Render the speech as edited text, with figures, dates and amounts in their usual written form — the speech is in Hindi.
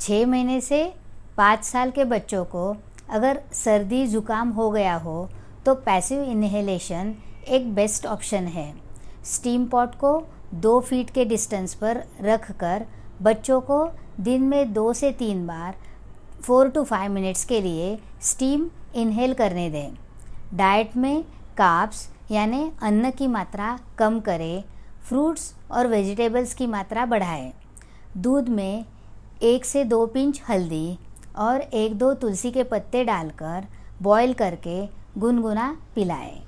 6 महीने से 5 साल के बच्चों को अगर सर्दी ज़ुकाम हो गया हो तो पैसिव इन्हेलेशन एक बेस्ट ऑप्शन है। स्टीम पॉट को 2 फीट के डिस्टेंस पर रख कर बच्चों को दिन में 2 से 3 बार 4 to 5 मिनट्स के लिए स्टीम इन्हेल करने दें। डाइट में कार्ब्स यानी अन्न की मात्रा कम करें, फ्रूट्स और वेजिटेबल्स की मात्रा बढ़ाएं। दूध में 1 से 2 पिंच हल्दी और 1-2 तुलसी के पत्ते डालकर बॉईल करके गुनगुना पिलाएं।